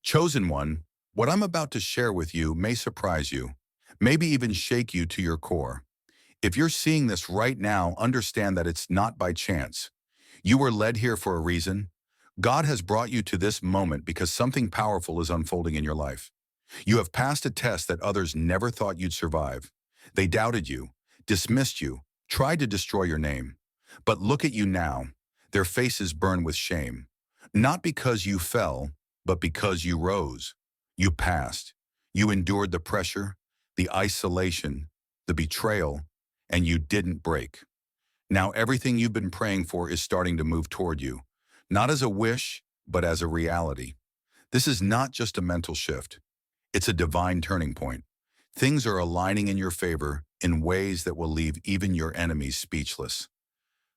Chosen one, what I'm about to share with you may surprise you, maybe even shake you to your core. If you're seeing this right now, understand that it's not by chance. You were led here for a reason. God has brought you to this moment because something powerful is unfolding in your life. You have passed a test that others never thought you'd survive. They doubted you, dismissed you, tried to destroy your name. But look at you now. Their faces burn with shame. Not because you fell, but because you rose. You passed. You endured the pressure, the isolation, the betrayal, and you didn't break. Now everything you've been praying for is starting to move toward you, not as a wish, but as a reality. This is not just a mental shift. It's a divine turning point. Things are aligning in your favor in ways that will leave even your enemies speechless.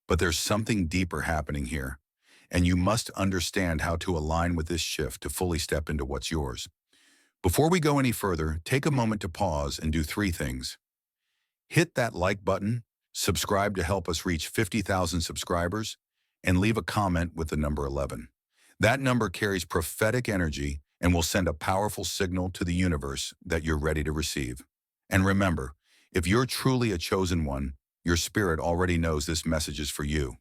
But there's something deeper happening here, and you must understand how to align with this shift to fully step into what's yours. Before we go any further, take a moment to pause and do three things. Hit that like button, subscribe to help us reach 50,000 subscribers, and leave a comment with the number 11. That number carries prophetic energy and will send a powerful signal to the universe that you're ready to receive. And remember, if you're truly a chosen one, your spirit already knows this message is for you.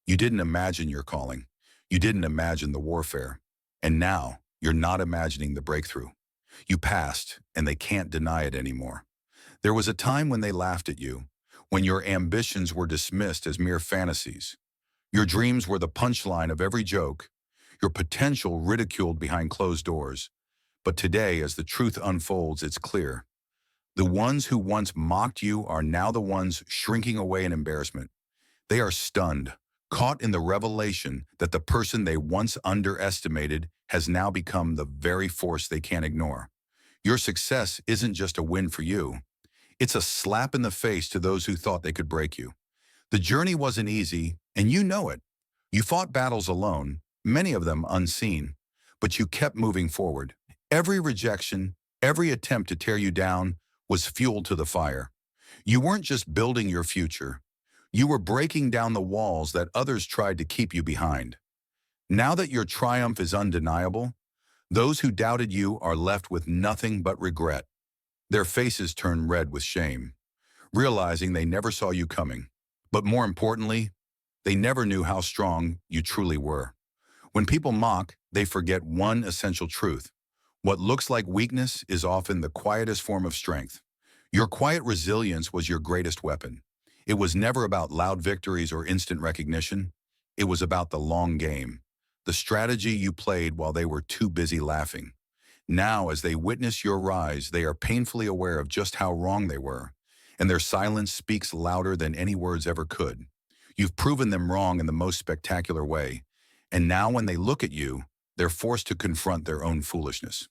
You didn't imagine your calling. You didn't imagine the warfare. And now, you're not imagining the breakthrough. You passed, and they can't deny it anymore. There was a time when they laughed at you, when your ambitions were dismissed as mere fantasies. Your dreams were the punchline of every joke, your potential ridiculed behind closed doors. But today, as the truth unfolds, it's clear. The ones who once mocked you are now the ones shrinking away in embarrassment. They are stunned, caught in the revelation that the person they once underestimated has now become the very force they can't ignore. Your success isn't just a win for you. It's a slap in the face to those who thought they could break you. The journey wasn't easy, and you know it. You fought battles alone, many of them unseen, but you kept moving forward. Every rejection, every attempt to tear you down was fuel to the fire. You weren't just building your future. You were breaking down the walls that others tried to keep you behind. Now that your triumph is undeniable, those who doubted you are left with nothing but regret. Their faces turn red with shame, realizing they never saw you coming. But more importantly, they never knew how strong you truly were. When people mock, they forget one essential truth. What looks like weakness is often the quietest form of strength. Your quiet resilience was your greatest weapon. It was never about loud victories or instant recognition. It was about the long game, the strategy you played while they were too busy laughing. Now, as they witness your rise, they are painfully aware of just how wrong they were, and their silence speaks louder than any words ever could. You've proven them wrong in the most spectacular way, and now when they look at you, they're forced to confront their own foolishness.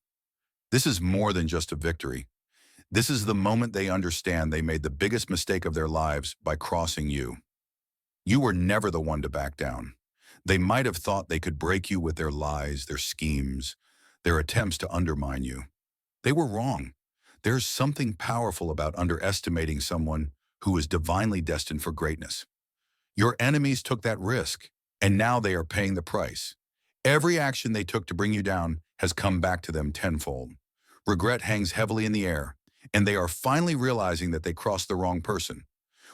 This is more than just a victory. This is the moment they understand they made the biggest mistake of their lives by crossing you. You were never the one to back down. They might have thought they could break you with their lies, their schemes, their attempts to undermine you. They were wrong. There's something powerful about underestimating someone who is divinely destined for greatness. Your enemies took that risk, and now they are paying the price. Every action they took to bring you down has come back to them tenfold. Regret hangs heavily in the air, and they are finally realizing that they crossed the wrong person.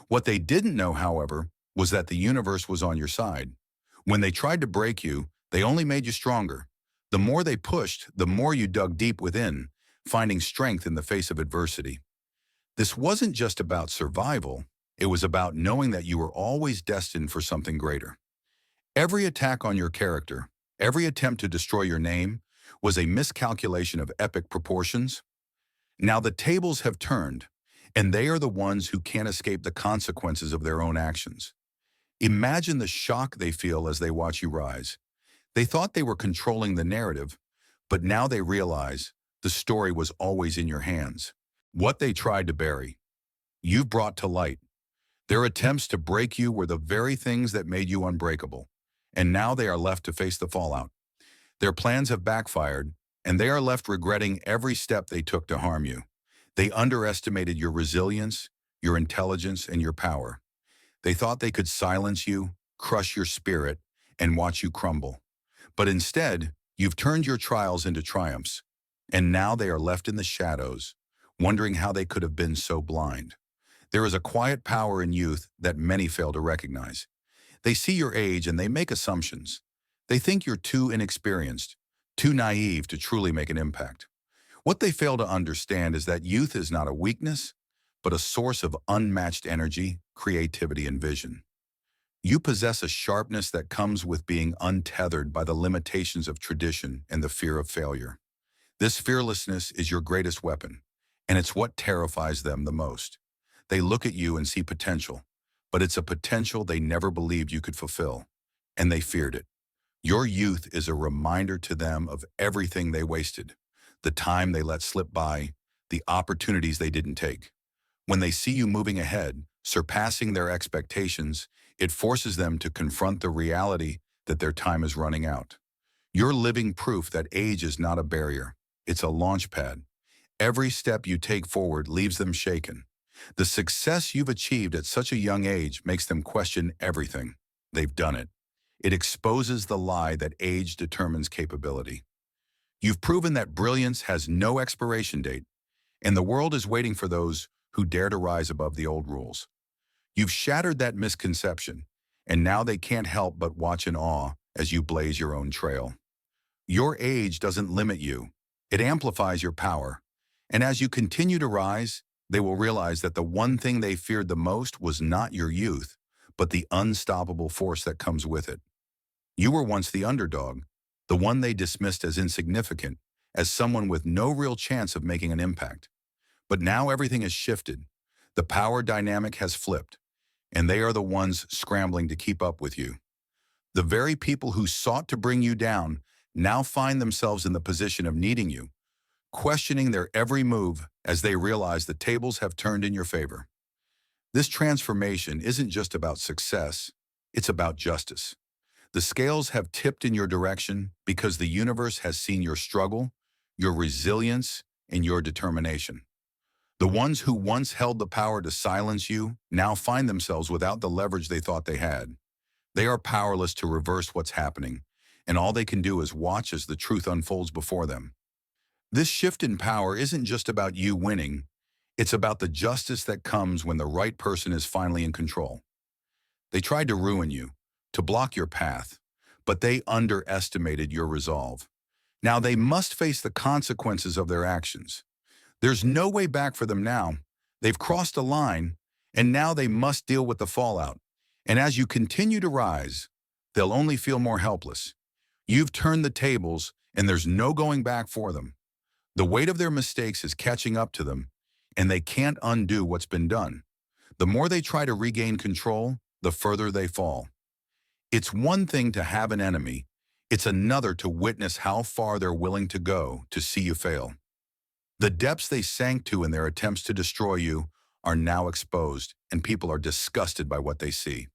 What they didn't know, however, was that the universe was on your side. When they tried to break you, they only made you stronger. The more they pushed, the more you dug deep within, finding strength in the face of adversity. This wasn't just about survival, it was about knowing that you were always destined for something greater. Every attack on your character, every attempt to destroy your name, was a miscalculation of epic proportions. Now the tables have turned, and they are the ones who can't escape the consequences of their own actions. Imagine the shock they feel as they watch you rise. They thought they were controlling the narrative, but now they realize the story was always in your hands. What they tried to bury, you've brought to light. Their attempts to break you were the very things that made you unbreakable, and now they are left to face the fallout. Their plans have backfired, and they are left regretting every step they took to harm you. They underestimated your resilience, your intelligence, and your power. They thought they could silence you, crush your spirit, and watch you crumble. But instead, You've turned your trials into triumphs, and now they are left in the shadows, wondering how they could have been so blind. There is a quiet power in youth that many fail to recognize. They see your age and they make assumptions. They think you're too inexperienced, too naive to truly make an impact. What they fail to understand is that youth is not a weakness, but a source of unmatched energy, creativity, and vision. You possess a sharpness that comes with being untethered by the limitations of tradition and the fear of failure. This fearlessness is your greatest weapon, and it's what terrifies them the most. They look at you and see potential, but it's a potential they never believed you could fulfill, and they feared it. Your youth is a reminder to them of everything they wasted, the time they let slip by, the opportunities they didn't take. When they see you moving ahead, surpassing their expectations, it forces them to confront the reality that their time is running out. You're living proof that age is not a barrier. It's a launch pad. Every step you take forward leaves them shaken. The success you've achieved at such a young age makes them question everything. They've done it. It exposes the lie that age determines capability. You've proven that brilliance has no expiration date, and the world is waiting for those who dare to rise above the old rules. You've shattered that misconception, and now they can't help but watch in awe as you blaze your own trail. Your age doesn't limit you. It amplifies your power. And as you continue to rise, they will realize that the one thing they feared the most was not your youth, but the unstoppable force that comes with it. You were once the underdog, the one they dismissed as insignificant, as someone with no real chance of making an impact. But now everything has shifted. The power dynamic has flipped, and they are the ones scrambling to keep up with you. The very people who sought to bring you down now find themselves in the position of needing you, questioning their every move as they realize the tables have turned in your favor. This transformation isn't just about success, it's about justice. The scales have tipped in your direction because the universe has seen your struggle, your resilience, and your determination. The ones who once held the power to silence you now find themselves without the leverage they thought they had. They are powerless to reverse what's happening, and all they can do is watch as the truth unfolds before them. This shift in power isn't just about you winning, it's about the justice that comes when the right person is finally in control. They tried to ruin you, to block your path, but they underestimated your resolve. Now they must face the consequences of their actions. There's no way back for them now. They've crossed a line, and now they must deal with the fallout. And as you continue to rise, they'll only feel more helpless. You've turned the tables, and there's no going back for them. The weight of their mistakes is catching up to them, and they can't undo what's been done. The more they try to regain control, the further they fall. It's one thing to have an enemy. It's another to witness how far they're willing to go to see you fail. The depths they sank to in their attempts to destroy you are now exposed, and people are disgusted by what they see.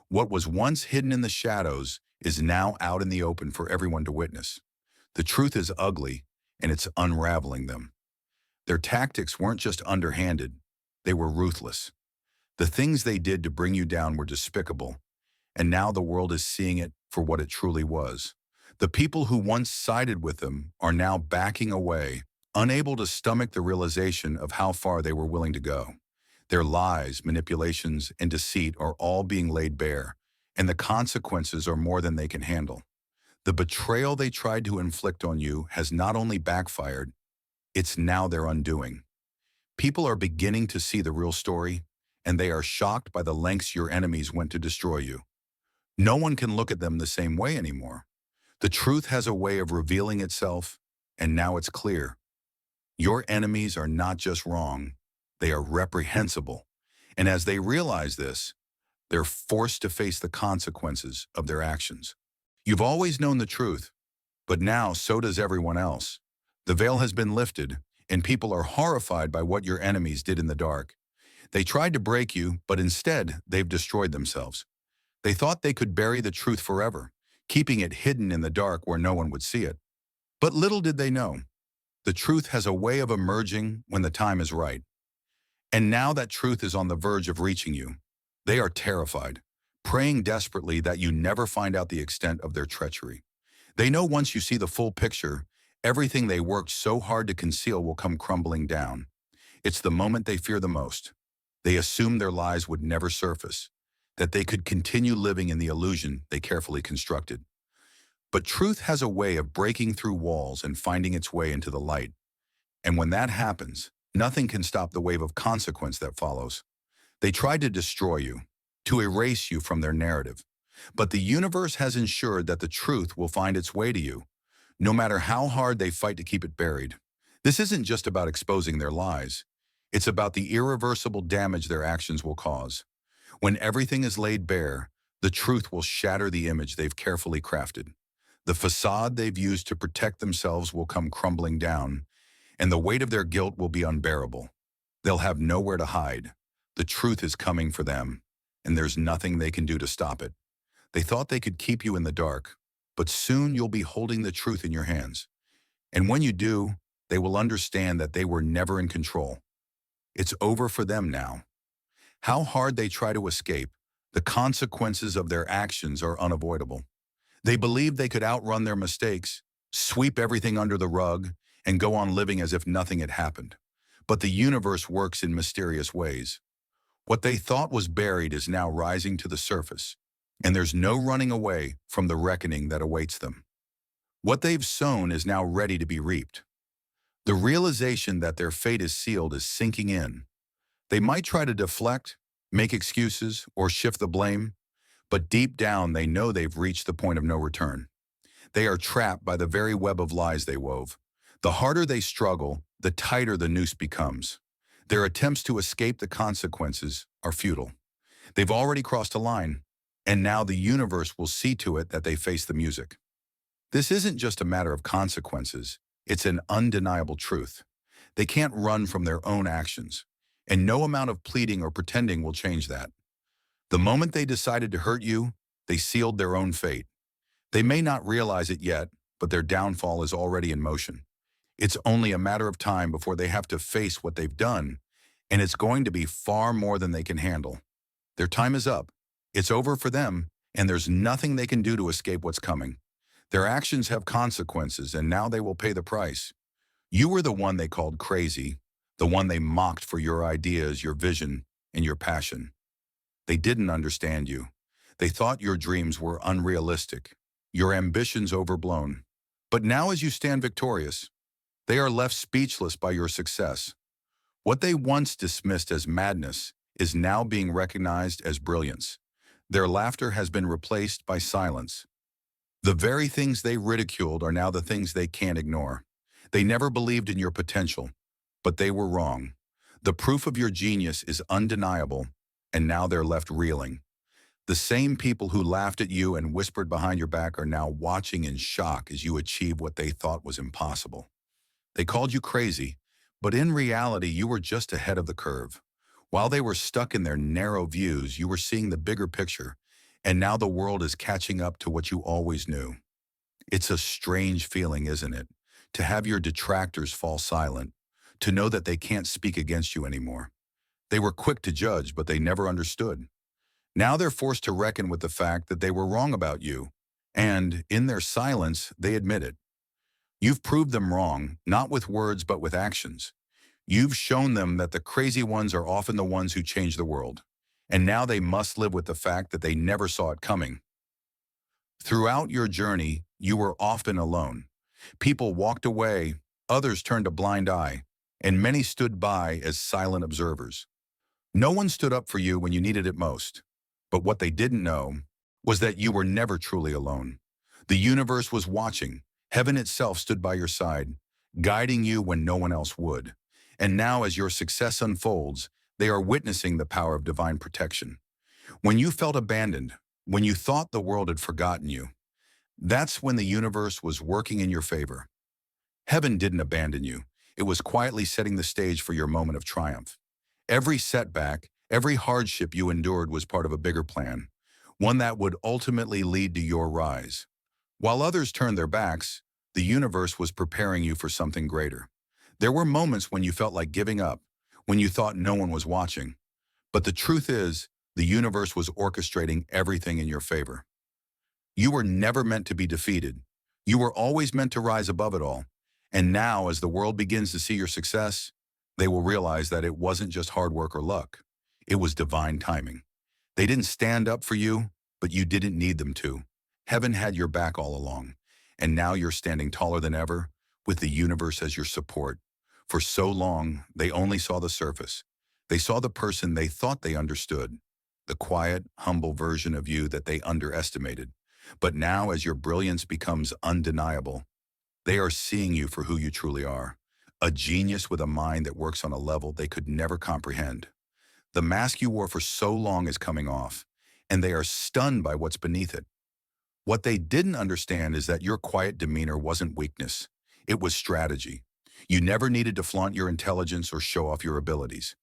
What was once hidden in the shadows is now out in the open for everyone to witness. The truth is ugly, and it's unraveling them. Their tactics weren't just underhanded, they were ruthless. The things they did to bring you down were despicable, and now the world is seeing it for what it truly was. The people who once sided with them are now backing away, unable to stomach the realization of how far they were willing to go. Their lies, manipulations, and deceit are all being laid bare, and the consequences are more than they can handle. The betrayal they tried to inflict on you has not only backfired, it's now their undoing. People are beginning to see the real story, and they are shocked by the lengths your enemies went to destroy you. No one can look at them the same way anymore. The truth has a way of revealing itself, and now it's clear. Your enemies are not just wrong, they are reprehensible. And as they realize this, they're forced to face the consequences of their actions. You've always known the truth, but now so does everyone else. The veil has been lifted, and people are horrified by what your enemies did in the dark. They tried to break you, but instead, they've destroyed themselves. They thought they could bury the truth forever, keeping it hidden in the dark where no one would see it. But little did they know, the truth has a way of emerging when the time is right. And now that truth is on the verge of reaching you. They are terrified, praying desperately that you never find out the extent of their treachery. They know once you see the full picture, everything they worked so hard to conceal will come crumbling down. It's the moment they fear the most. They assume their lies would never surface, that they could continue living in the illusion they carefully constructed. But truth has a way of breaking through walls and finding its way into the light. And when that happens, nothing can stop the wave of consequence that follows. They tried to destroy you, to erase you from their narrative. But the universe has ensured that the truth will find its way to you, no matter how hard they fight to keep it buried. This isn't just about exposing their lies. It's about the irreversible damage their actions will cause. When everything is laid bare, the truth will shatter the image they've carefully crafted. The facade they've used to protect themselves will come crumbling down, and the weight of their guilt will be unbearable. They'll have nowhere to hide. The truth is coming for them, and there's nothing they can do to stop it. They thought they could keep you in the dark, but soon you'll be holding the truth in your hands. And when you do, they will understand that they were never in control. It's over for them now. How hard they try to escape, the consequences of their actions are unavoidable. They believed they could outrun their mistakes, sweep everything under the rug, and go on living as if nothing had happened. But the universe works in mysterious ways. What they thought was buried is now rising to the surface, and there's no running away from the reckoning that awaits them. What they've sown is now ready to be reaped. The realization that their fate is sealed is sinking in. They might try to deflect, make excuses, or shift the blame, but deep down they know they've reached the point of no return. They are trapped by the very web of lies they wove. The harder they struggle, the tighter the noose becomes. Their attempts to escape the consequences are futile. They've already crossed a line, and now the universe will see to it that they face the music. This isn't just a matter of consequences, it's an undeniable truth. They can't run from their own actions, and no amount of pleading or pretending will change that. The moment they decided to hurt you, they sealed their own fate. They may not realize it yet, but their downfall is already in motion. It's only a matter of time before they have to face what they've done, and it's going to be far more than they can handle. Their time is up. It's over for them, and there's nothing they can do to escape what's coming. Their actions have consequences, and now they will pay the price. You were the one they called crazy, the one they mocked for your ideas, your vision, and your passion. They didn't understand you. They thought your dreams were unrealistic, your ambitions overblown. But now as you stand victorious, they are left speechless by your success. What they once dismissed as madness is now being recognized as brilliance. Their laughter has been replaced by silence. The very things they ridiculed are now the things they can't ignore. They never believed in your potential, but they were wrong. The proof of your genius is undeniable, and now they're left reeling. The same people who laughed at you and whispered behind your back are now watching in shock as you achieve what they thought was impossible. They called you crazy, but in reality, you were just ahead of the curve. While they were stuck in their narrow views, you were seeing the bigger picture, and now the world is catching up to what you always knew. It's a strange feeling, isn't it? To have your detractors fall silent, to know that they can't speak against you anymore. They were quick to judge, but they never understood. Now they're forced to reckon with the fact that they were wrong about you, and in their silence, they admit it. You've proved them wrong, not with words but with actions. You've shown them that the crazy ones are often the ones who change the world, and now they must live with the fact that they never saw it coming. Throughout your journey, you were often alone. People walked away, others turned a blind eye, and many stood by as silent observers. No one stood up for you when you needed it most, but what they didn't know was that you were never truly alone. The universe was watching. Heaven itself stood by your side, guiding you when no one else would. And now as your success unfolds, they are witnessing the power of divine protection. When you felt abandoned, when you thought the world had forgotten you, that's when the universe was working in your favor. Heaven didn't abandon you. It was quietly setting the stage for your moment of triumph. Every setback, every hardship you endured was part of a bigger plan, one that would ultimately lead to your rise. While others turned their backs, the universe was preparing you for something greater. There were moments when you felt like giving up, when you thought no one was watching. But the truth is, the universe was orchestrating everything in your favor. You were never meant to be defeated. You were always meant to rise above it all. And now, as the world begins to see your success, they will realize that it wasn't just hard work or luck. It was divine timing. They didn't stand up for you, but you didn't need them to. Heaven had your back all along. And now you're standing taller than ever, with the universe as your support. For so long, they only saw the surface. They saw the person they thought they understood, the quiet, humble version of you that they underestimated. But now, as your brilliance becomes undeniable, they are seeing you for who you truly are, a genius with a mind that works on a level they could never comprehend. The mask you wore for so long is coming off, and they are stunned by what's beneath it. What they didn't understand is that your quiet demeanor wasn't weakness. It was strategy. You never needed to flaunt your intelligence or show off your abilities.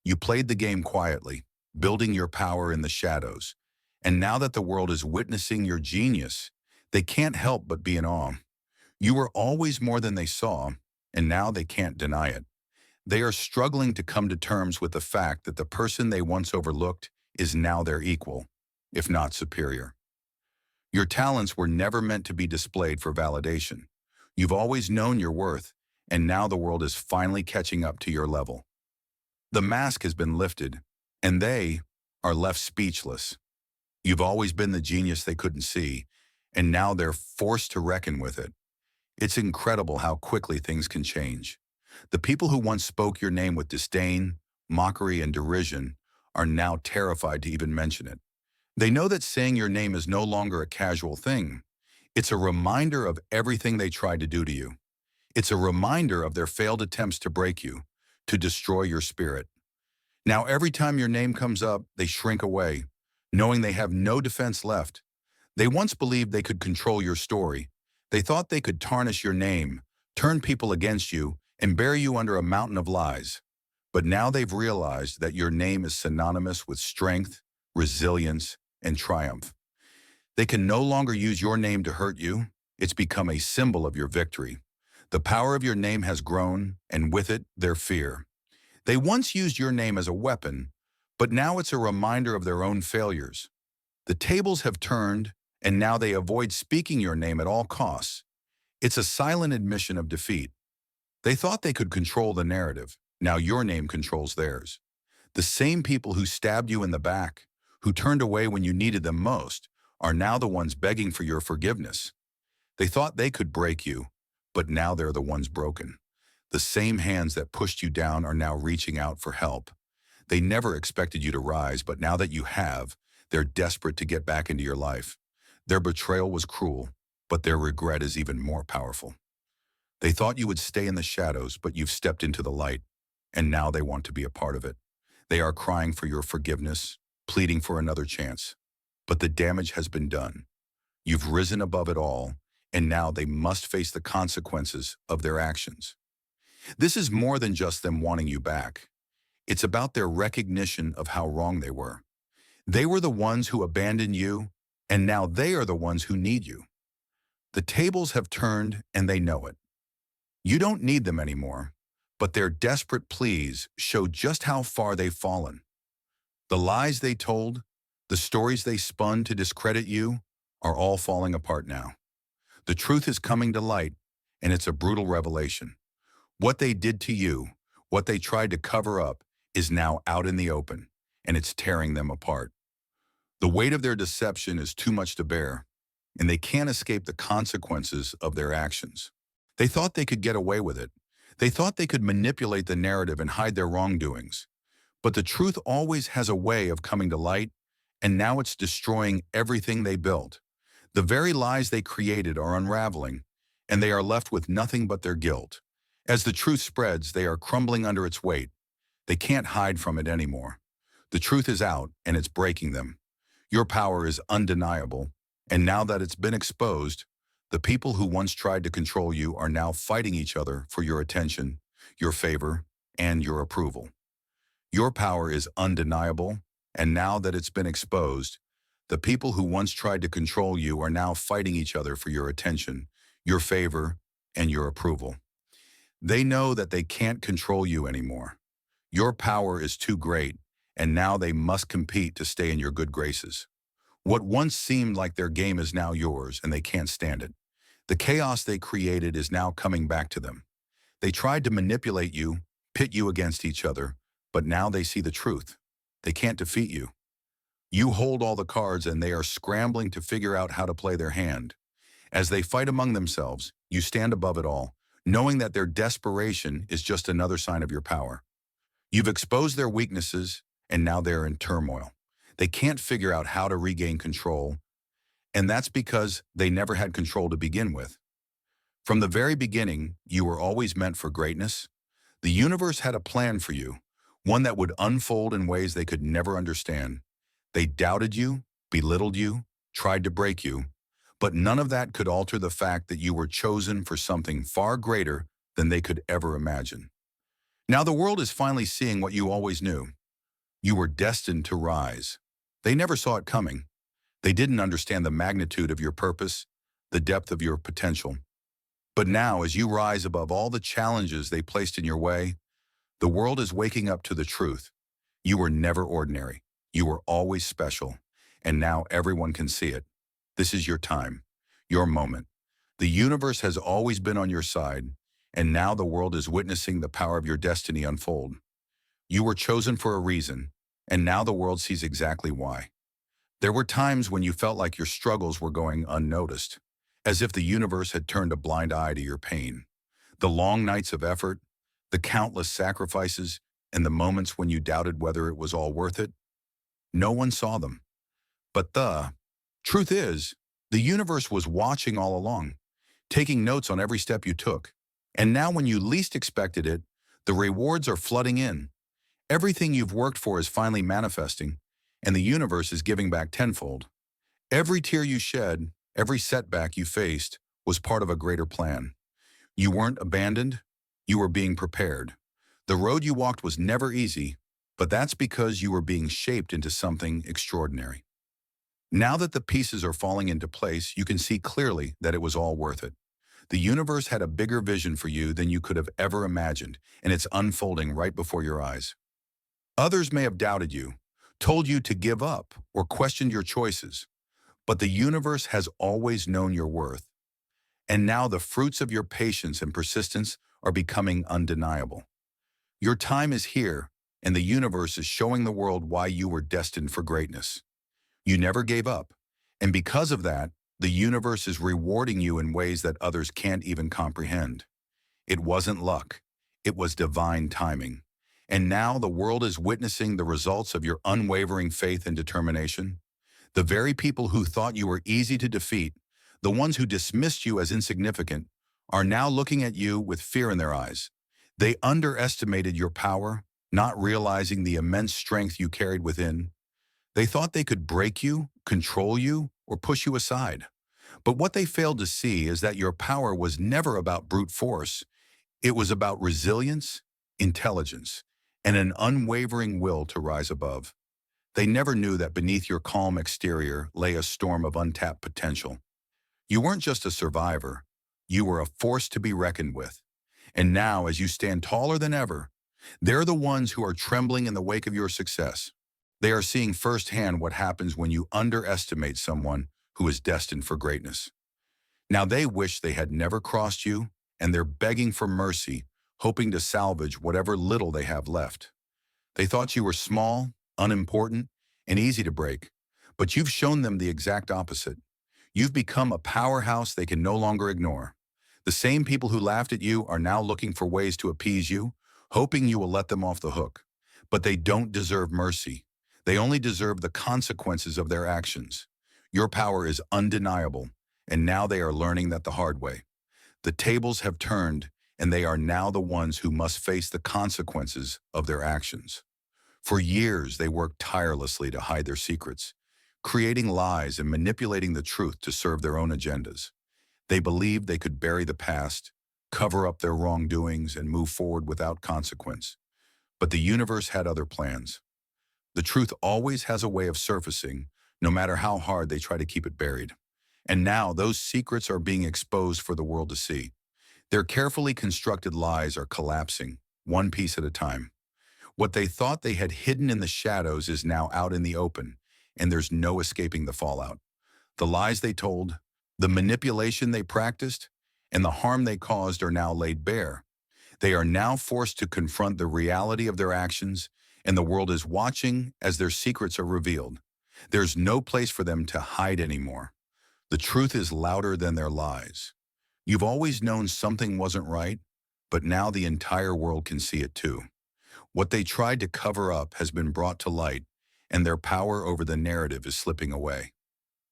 You played the game quietly, building your power in the shadows. And now that the world is witnessing your genius, they can't help but be in awe. You were always more than they saw, and now they can't deny it. They are struggling to come to terms with the fact that the person they once overlooked is now their equal, if not superior. Your talents were never meant to be displayed for validation. You've always known your worth, and now the world is finally catching up to your level. The mask has been lifted, and they are left speechless. You've always been the genius they couldn't see, and now they're forced to reckon with it. It's incredible how quickly things can change. The people who once spoke your name with disdain, mockery, and derision are now terrified to even mention it. They know that saying your name is no longer a casual thing. It's a reminder of everything they tried to do to you. It's a reminder of their failed attempts to break you, to destroy your spirit. Now, every time your name comes up, they shrink away, knowing they have no defense left. They once believed they could control your story. They thought they could tarnish your name, turn people against you, and bury you under a mountain of lies. But now they've realized that your name is synonymous with strength, resilience, and triumph. They can no longer use your name to hurt you. It's become a symbol of your victory. The power of your name has grown, and with it, their fear. They once used your name as a weapon, but now it's a reminder of their own failures. The tables have turned, and now they avoid speaking your name at all costs. It's a silent admission of defeat. They thought they could control the narrative. Now your name controls theirs. The same people who stabbed you in the back, who turned away when you needed them most, are now the ones begging for your forgiveness. They thought they could break you, but now they're the ones broken. The same hands that pushed you down are now reaching out for help. They never expected you to rise, but now that you have, they're desperate to get back into your life. Their betrayal was cruel, but their regret is even more powerful. They thought you would stay in the shadows, but you've stepped into the light, and now they want to be a part of it. They are crying for your forgiveness, pleading for another chance. But the damage has been done. You've risen above it all, and now they must face the consequences of their actions. This is more than just them wanting you back. It's about their recognition of how wrong they were. They were the ones who abandoned you, and now they are the ones who need you. The tables have turned, and they know it. You don't need them anymore, but their desperate pleas show just how far they've fallen. The lies they told, the stories they spun to discredit you, are all falling apart now. The truth is coming to light, and it's a brutal revelation. What they did to you, what they tried to cover up, is now out in the open, and it's tearing them apart. The weight of their deception is too much to bear, and they can't escape the consequences of their actions. They thought they could get away with it. They thought they could manipulate the narrative and hide their wrongdoings. But the truth always has a way of coming to light, and now it's destroying everything they built. The very lies they created are unraveling, and they are left with nothing but their guilt. As the truth spreads, they are crumbling under its weight. They can't hide from it anymore. The truth is out, and it's breaking them. Your power is undeniable, and now that it's been exposed, the people who once tried to control you are now fighting each other for your attention, your favor, and your approval. Your power is undeniable, and now that it's been exposed, the people who once tried to control you are now fighting each other for your attention, your favor, and your approval. They know that they can't control you anymore. Your power is too great, and now they must compete to stay in your good graces. What once seemed like their game is now yours, and they can't stand it. The chaos they created is now coming back to them. They tried to manipulate you, pit you against each other, but now they see the truth. They can't defeat you. You hold all the cards and they are scrambling to figure out how to play their hand. As they fight among themselves, you stand above it all, knowing that their desperation is just another sign of your power. You've exposed their weaknesses, and now they're in turmoil. They can't figure out how to regain control, and that's because they never had control to begin with. From the very beginning, you were always meant for greatness. The universe had a plan for you, one that would unfold in ways they could never understand. They doubted you, belittled you, tried to break you, but none of that could alter the fact that you were chosen for something far greater than they could ever imagine. Now the world is finally seeing what you always knew. You were destined to rise. They never saw it coming. They didn't understand the magnitude of your purpose, the depth of your potential. But now, as you rise above all the challenges they placed in your way, the world is waking up to the truth. You were never ordinary. You were always special. And now everyone can see it. This is your time, your moment. The universe has always been on your side, and now the world is witnessing the power of your destiny unfold. You were chosen for a reason, and now the world sees exactly why. There were times when you felt like your struggles were going unnoticed, as if the universe had turned a blind eye to your pain. The long nights of effort, the countless sacrifices, and the moments when you doubted whether it was all worth it. No one saw them. But the truth is, the universe was watching all along, taking notes on every step you took. And now when you least expected it, the rewards are flooding in. Everything you've worked for is finally manifesting, and the universe is giving back tenfold. Every tear you shed, every setback you faced, was part of a greater plan. You weren't abandoned, you were being prepared. The road you walked was never easy, but that's because you were being shaped into something extraordinary. Now that the pieces are falling into place, you can see clearly that it was all worth it. The universe had a bigger vision for you than you could have ever imagined, and it's unfolding right before your eyes. Others may have doubted you, told you to give up, or questioned your choices, but the universe has always known your worth. And now the fruits of your patience and persistence are becoming undeniable. Your time is here, and the universe is showing the world why you were destined for greatness. You never gave up, and because of that, the universe is rewarding you in ways that others can't even comprehend. It wasn't luck, it was divine timing. And now the world is witnessing the results of your unwavering faith and determination. The very people who thought you were easy to defeat, the ones who dismissed you as insignificant, are now looking at you with fear in their eyes. They underestimated your power, not realizing the immense strength you carried within. They thought they could break you, control you, or push you aside. But what they failed to see is that your power was never about brute force. It was about resilience, intelligence, and an unwavering will to rise above. They never knew that beneath your calm exterior lay a storm of untapped potential. You weren't just a survivor, you were a force to be reckoned with. And now, as you stand taller than ever, they're the ones who are trembling in the wake of your success. They are seeing firsthand what happens when you underestimate someone who is destined for greatness. Now they wish they had never crossed you, and they're begging for mercy, hoping to salvage whatever little they have left. They thought you were small, unimportant, and easy to break, but you've shown them the exact opposite. You've become a powerhouse they can no longer ignore. The same people who laughed at you are now looking for ways to appease you, hoping you will let them off the hook. But they don't deserve mercy. They only deserve the consequences of their actions. Your power is undeniable, and now they are learning that the hard way. The tables have turned, and they are now the ones who must face the consequences of their actions. For years, they worked tirelessly to hide their secrets, creating lies and manipulating the truth to serve their own agendas. They believed they could bury the past, cover up their wrongdoings, and move forward without consequence. But the universe had other plans. The truth always has a way of surfacing, no matter how hard they try to keep it buried. And now those secrets are being exposed for the world to see. Their carefully constructed lies are collapsing, one piece at a time. What they thought they had hidden in the shadows is now out in the open, and there's no escaping the fallout. The lies they told, The manipulation they practiced and the harm they caused are now laid bare. They are now forced to confront the reality of their actions, and the world is watching as their secrets are revealed. There's no place for them to hide anymore. The truth is louder than their lies. You've always known something wasn't right, but now the entire world can see it too. What they tried to cover up has been brought to light, and their power over the narrative is slipping away.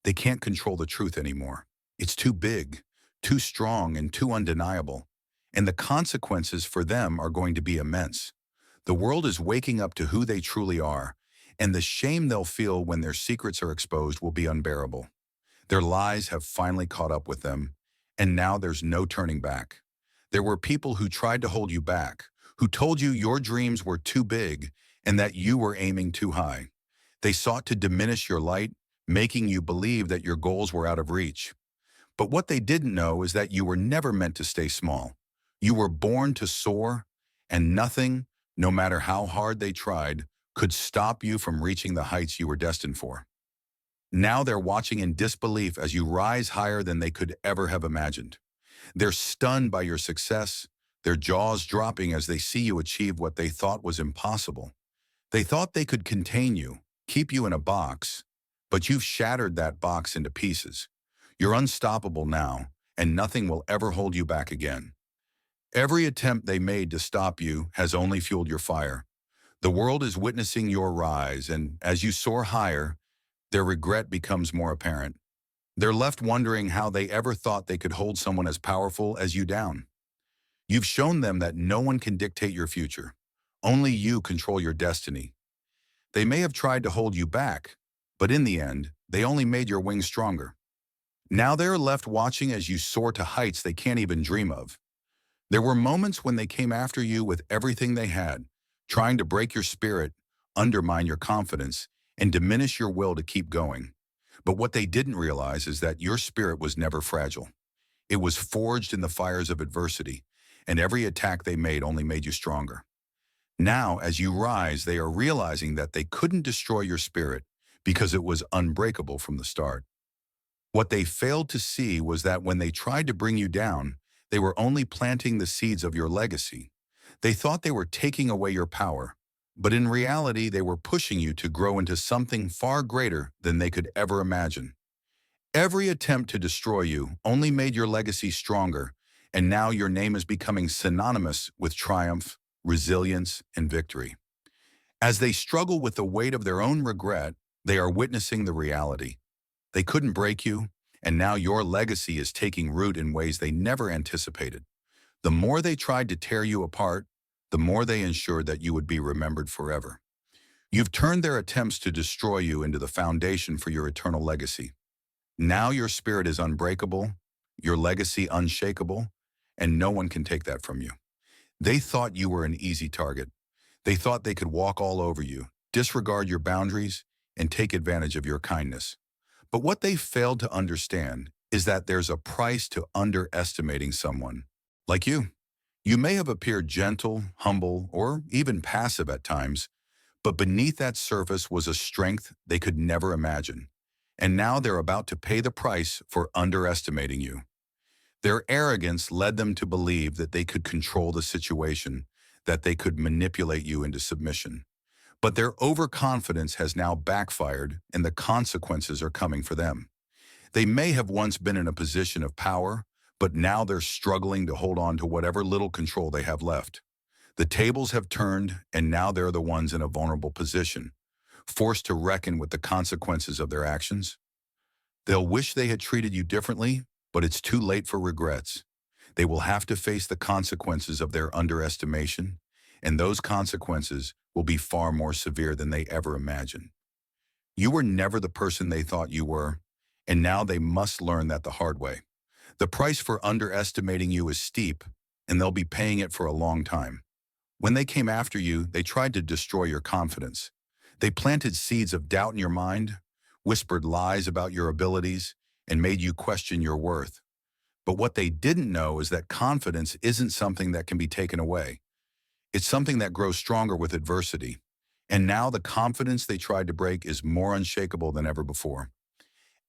They can't control the truth anymore. It's too big, too strong, and too undeniable. And the consequences for them are going to be immense. The world is waking up to who they truly are, and the shame they'll feel when their secrets are exposed will be unbearable. Their lies have finally caught up with them, and now there's no turning back. There were people who tried to hold you back, who told you your dreams were too big and that you were aiming too high. They sought to diminish your light, making you believe that your goals were out of reach. But what they didn't know is that you were never meant to stay small. You were born to soar, and nothing, no matter how hard they tried, could stop you from reaching the heights you were destined for. Now they're watching in disbelief as you rise higher than they could ever have imagined. They're stunned by your success, their jaws dropping as they see you achieve what they thought was impossible. They thought they could contain you, keep you in a box, but you've shattered that box into pieces. You're unstoppable now, and nothing will ever hold you back again. Every attempt they made to stop you has only fueled your fire. The world is witnessing your rise, and as you soar higher, their regret becomes more apparent. They're left wondering how they ever thought they could hold someone as powerful as you down. You've shown them that no one can dictate your future. Only you control your destiny. They may have tried to hold you back, but in the end, they only made your wings stronger. Now they're left watching as you soar to heights they can't even dream of. There were moments when they came after you with everything they had, trying to break your spirit, undermine your confidence, and diminish your will to keep going. But what they didn't realize is that your spirit was never fragile. It was forged in the fires of adversity, and every attack they made only made you stronger. Now, as you rise, they are realizing that they couldn't destroy your spirit because it was unbreakable from the start. What they failed to see was that when they tried to bring you down, they were only planting the seeds of your legacy. They thought they were taking away your power, but in reality, they were pushing you to grow into something far greater than they could ever imagine. Every attempt to destroy you only made your legacy stronger, and now your name is becoming synonymous with triumph, resilience, and victory. As they struggle with the weight of their own regret, they are witnessing the reality. They couldn't break you, and now your legacy is taking root in ways they never anticipated. The more they tried to tear you apart, the more they ensured that you would be remembered forever. You've turned their attempts to destroy you into the foundation for your eternal legacy. Now your spirit is unbreakable, your legacy unshakable, and no one can take that from you. They thought you were an easy target. They thought they could walk all over you, disregard your boundaries, and take advantage of your kindness. But what they failed to understand is that there's a price to underestimating someone like you. You may have appeared gentle, humble, or even passive at times, but beneath that surface was a strength they could never imagine. And now they're about to pay the price for underestimating you. Their arrogance led them to believe that they could control the situation, that they could manipulate you into submission. But their overconfidence has now backfired, and the consequences are coming for them. They may have once been in a position of power, but now they're struggling to hold on to whatever little control they have left. The tables have turned, and now they're the ones in a vulnerable position, forced to reckon with the consequences of their actions. They'll wish they had treated you differently, but it's too late for regrets. They will have to face the consequences of their underestimation, and those consequences will be far more severe than they ever imagined. You were never the person they thought you were, and now they must learn that the hard way. The price for underestimating you is steep, and they'll be paying it for a long time. When they came after you, they tried to destroy your confidence. They planted seeds of doubt in your mind, whispered lies about your abilities, and made you question your worth. But what they didn't know is that confidence isn't something that can be taken away. It's something that grows stronger with adversity. And now the confidence they tried to break is more unshakable than ever before.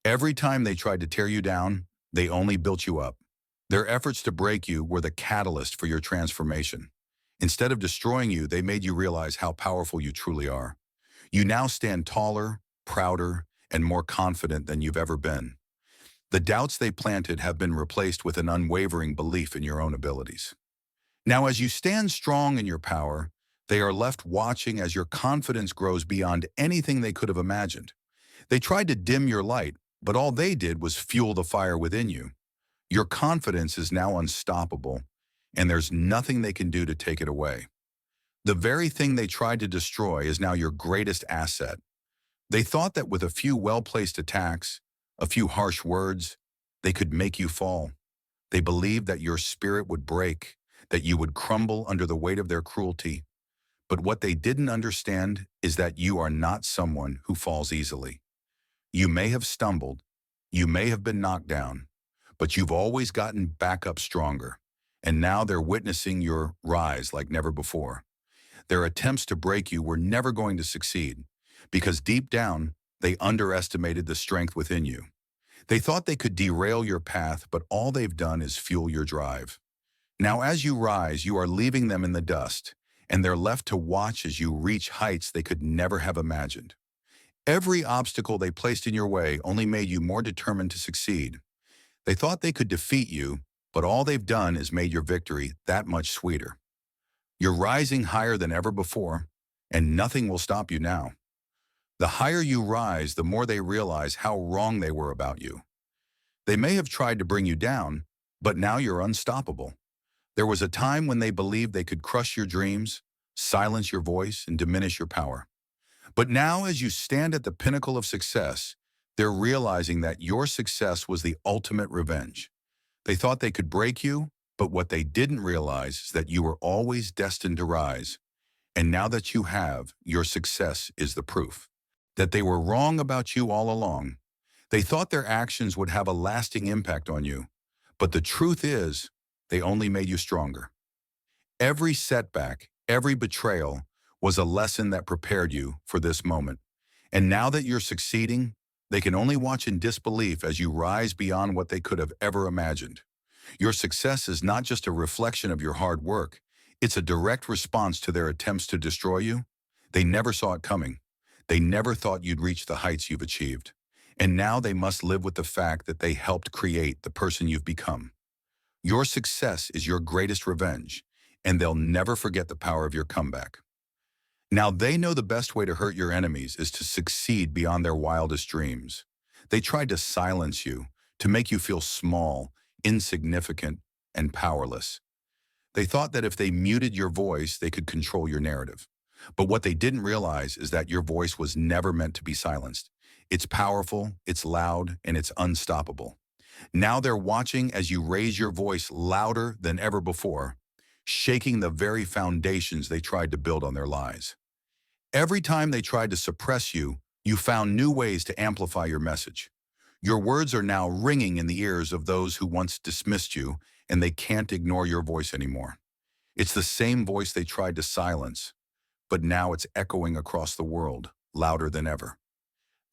Every time they tried to tear you down, They only built you up. Their efforts to break you were the catalyst for your transformation. Instead of destroying you, they made you realize how powerful you truly are. You now stand taller, prouder, and more confident than you've ever been. The doubts they planted have been replaced with an unwavering belief in your own abilities. Now, as you stand strong in your power, they are left watching as your confidence grows beyond anything they could have imagined. They tried to dim your light, but all they did was fuel the fire within you. Your confidence is now unstoppable, and there's nothing they can do to take it away. The very thing they tried to destroy is now your greatest asset. They thought that with a few well-placed attacks, a few harsh words, they could make you fall. They believed that your spirit would break, that you would crumble under the weight of their cruelty. But what they didn't understand is that you are not someone who falls easily. You may have stumbled, you may have been knocked down, but you've always gotten back up stronger. And now they're witnessing your rise like never before. Their attempts to break you were never going to succeed, because deep down, they underestimated the strength within you. They thought they could derail your path, but all they've done is fuel your drive. Now as you rise, you are leaving them in the dust, and they're left to watch as you reach heights they could never have imagined. Every obstacle they placed in your way only made you more determined to succeed. They thought they could defeat you, but all they've done is made your victory that much sweeter. You're rising higher than ever before, and nothing will stop you now. The higher you rise, the more they realize how wrong they were about you. They may have tried to bring you down, but now you're unstoppable. There was a time when they believed they could crush your dreams, silence your voice, and diminish your power. But now, as you stand at the pinnacle of success, they're realizing that your success was the ultimate revenge. They thought they could break you, but what they didn't realize is that you were always destined to rise. And now that you have, your success is the proof that they were wrong about you all along. They thought their actions would have a lasting impact on you, but the truth is, they only made you stronger. Every setback, every betrayal was a lesson that prepared you for this moment. And now that you're succeeding, they can only watch in disbelief as you rise beyond what they could have ever imagined. Your success is not just a reflection of your hard work, it's a direct response to their attempts to destroy you. They never saw it coming. They never thought you'd reach the heights you've achieved. And now they must live with the fact that they helped create the person you've become. Your success is your greatest revenge, and they'll never forget the power of your comeback. Now they know the best way to hurt your enemies is to succeed beyond their wildest dreams. They tried to silence you, to make you feel small, insignificant, and powerless. They thought that if they muted your voice, they could control your narrative. But what they didn't realize is that your voice was never meant to be silenced. It's powerful, it's loud, and it's unstoppable. Now they're watching as you raise your voice louder than ever before, shaking the very foundations they tried to build on their lies. Every time they tried to suppress you, you found new ways to amplify your message. Your words are now ringing in the ears of those who once dismissed you, and they can't ignore your voice anymore. It's the same voice they tried to silence, but now it's echoing across the world, louder than ever.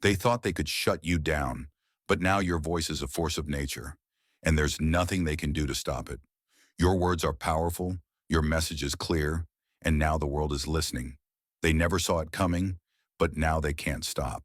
They thought they could shut you down, but now your voice is a force of nature, and there's nothing they can do to stop it. Your words are powerful, your message is clear, and now the world is listening. They never saw it coming, but now they can't stop.